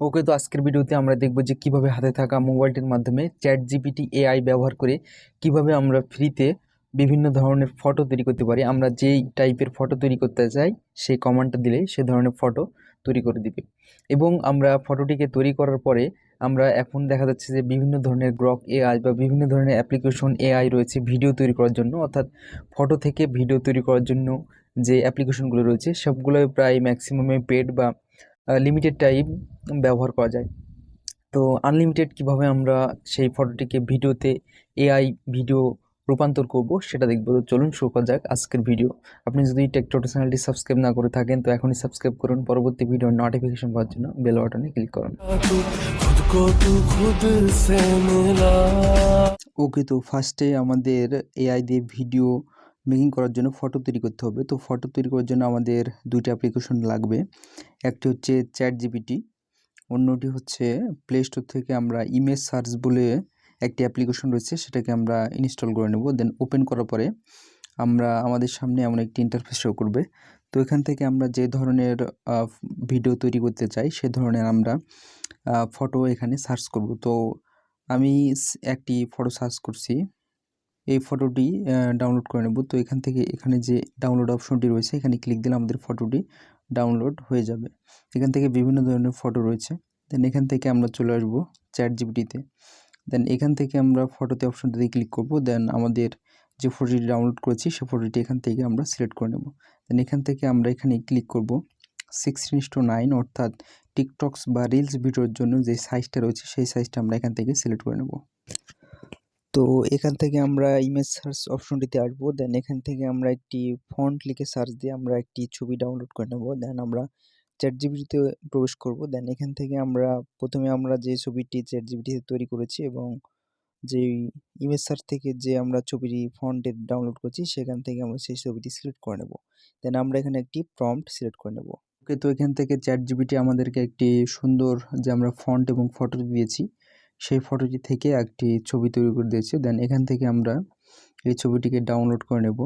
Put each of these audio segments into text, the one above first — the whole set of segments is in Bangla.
ওকে, তো আজকের ভিডিওতে আমরা দেখব যে কিভাবে হাতে থাকা মোবাইলটির মাধ্যমে চ্যাট জিপিটি এআই ব্যবহার করে কিভাবে আমরা ফ্রিতে বিভিন্ন ধরনের ফটো তৈরি করতে পারি। আমরা যেই টাইপের ফটো তৈরি করতে চাই সেই কমান্ডটা দিলে সে ধরনের ফটো তৈরি করে দিবে। এবং আমরা ফটোটিকে তৈরি করার পরে আমরা এখন দেখা যাচ্ছে যে বিভিন্ন ধরনের গ্রক এআই বা বিভিন্ন ধরনের অ্যাপ্লিকেশন এআই রয়েছে ভিডিও তৈরি করার জন্য, অর্থাৎ ফটো থেকে ভিডিও তৈরি করার জন্য যে অ্যাপ্লিকেশনগুলো রয়েছে সবগুলোই প্রায় ম্যাক্সিমামে পেড বা লিমিটেড টাইম ব্যবহার করা যায়। তো আনলিমিটেড কিভাবে আমরা সেই ফটোটিকে ভিডিওতে এআই ভিডিও রূপান্তর করব সেটা দেখব। তো চলুন শুরু করা যাক আজকের ভিডিও। আপনি যদি টেকটোটো চ্যানেলটি সাবস্ক্রাইব না করে থাকেন তো এখনই সাবস্ক্রাইব করুন, পরবর্তী ভিডিওর নোটিফিকেশন পাওয়ার জন্য বেল বাটনে ক্লিক করুন। ওকে, তো ফার্স্টে আমাদের এআই দিয়ে ভিডিও মেকিং করার জন্য ফটো তৈরি করতে হবে। তো ফটো তৈরি করার জন্য আমাদের দুইটা অ্যাপ্লিকেশন লাগবে। একটি হচ্ছে চ্যাট জিপিটি, অন্যটি হচ্ছে প্লে স্টোর থেকে আমরা ইমেজ সার্চ বলে একটি অ্যাপ্লিকেশন রয়েছে, সেটাকে আমরা ইনস্টল করে নেব। দেন ওপেন করার পরে আমাদের সামনে এমন একটি ইন্টারফেস শো করবে। তো এখান থেকে আমরা যে ধরনের ভিডিও তৈরি করতে চাই সে ধরনের আমরা ফটো এখানে সার্চ করব। তো আমি একটি ফটো সার্চ করছি, এই ফটোটি ডাউনলোড করে নেব। তো এখান থেকে এখানে যে ডাউনলোড অপশনটি রয়েছে এখানে ক্লিক দিলে আমাদের ফটোটি ডাউনলোড হয়ে যাবে। এখান থেকে বিভিন্ন ধরনের ফটো রয়েছে। দেন এখান থেকে আমরা চলে আসবো চ্যাট জিপিটিতে। দেন এখান থেকে আমরা ফটোতে অপশনটিতে ক্লিক করব। দেন আমাদের যে ফটোটি ডাউনলোড করেছি সে ফটোটি এখান থেকে আমরা সিলেক্ট করে নেব। দেন এখান থেকে আমরা এখানে ক্লিক করব 16:9, অর্থাৎ টিকটকস বা রিলস ভিডিওর জন্য যে সাইজটা রয়েছে সেই সাইজটা আমরা এখান থেকে সিলেক্ট করে নেব। তো এখান থেকে আমরা ইমেজ সার্চ অপশনটিতে আসবো। দেন এখান থেকে আমরা একটি ফন্ট লিখে সার্চ দিয়ে আমরা একটি ছবি ডাউনলোড করে নেব। দেন আমরা চ্যাট জিপিটিতে প্রবেশ করব। দেন এখান থেকে প্রথমে আমরা যে ছবিটি চ্যাট জিপিটিতে তৈরি করেছি এবং যেই ইমেজ সার্চ থেকে যে আমরা ছবিটি ফন্টে ডাউনলোড করছি সেখান থেকে আমরা সেই ছবিটি সিলেক্ট করে নেব। দেন আমরা এখানে একটি প্রম্পট সিলেক্ট করে নেব। ওকে, তো এখান থেকে চ্যাট জিপিটি আমাদেরকে একটি সুন্দর যে আমরা ফন্ট এবং ফটো দিয়েছি সেই ফটোটি থেকে একটি ছবি তৈরি করে দিয়েছে। দেন এখান থেকে আমরা এই ছবিটিকে ডাউনলোড করে নেব।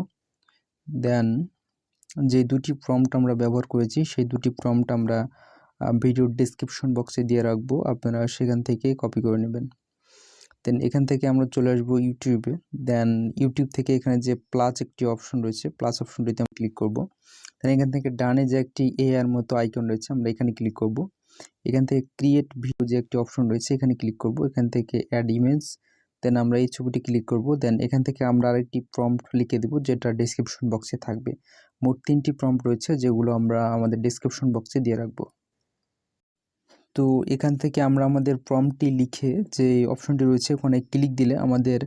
দেন যে দুটি প্রম্পট আমরা ব্যবহার করেছি সেই দুটি প্রম্পট আমরা ভিডিওর ডেসক্রিপশন বক্সে দিয়ে রাখবো, আপনারা সেখান থেকে কপি করে নেবেন। দেন এখান থেকে আমরা চলে আসবো ইউটিউবে। দেন ইউটিউব থেকে এখানে যে প্লাস একটি অপশন রয়েছে প্লাস অপশনটিতে আমরা ক্লিক করব। দেন এখান থেকে ডানে যে একটি এআর মতো আইকন রয়েছে আমরা এখানে ক্লিক করব। এখান থেকে ক্রিয়েট ভিডিও যে একটি অপশন রয়েছে এখানে ক্লিক করব। এখান থেকে অ্যাড ইমেজ, দেন আমরা এই ছবিটি ক্লিক করব। দেন এখান থেকে আমরা আরেকটি প্রম্পট লিখে দেব যেটা ডেসক্রিপশন বক্সে থাকবে। মোট 3টি প্রম্পট রয়েছে যেগুলো আমরা আমাদের ডেসক্রিপশন বক্সে দিয়ে রাখবো। তো এখান থেকে আমরা আমাদের প্রম্পটটি লিখে যে অপশনটি রয়েছে ওখানে ক্লিক দিলে আমাদের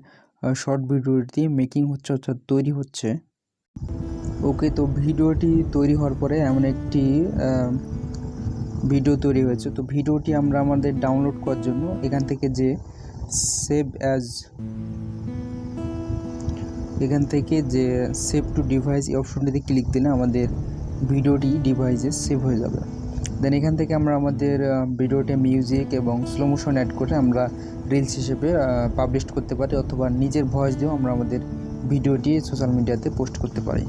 শর্ট ভিডিওটি মেকিং হচ্ছে, অর্থাৎ তৈরি হচ্ছে। ওকে, তো ভিডিওটি তৈরি হওয়ার পরে এমন একটি ভিডিও তৈরি হয়েছে। তো ভিডিওটি আমরা আমাদের ডাউনলোড করার জন্য এখান থেকে যে সেভ টু ডিভাইস এই অপশনটিতে ক্লিক দিলে আমাদের ভিডিওটি ডিভাইসে সেভ হয়ে যাবে। দেন এখান থেকে আমরা আমাদের ভিডিওতে মিউজিক এবং স্লো মোশন অ্যাড করে আমরা রিলস হিসেবে পাবলিশ করতে পারি, অথবা নিজের ভয়েস দিয়েও আমরা আমাদের ভিডিওটি সোশ্যাল মিডিয়াতে পোস্ট করতে পারি।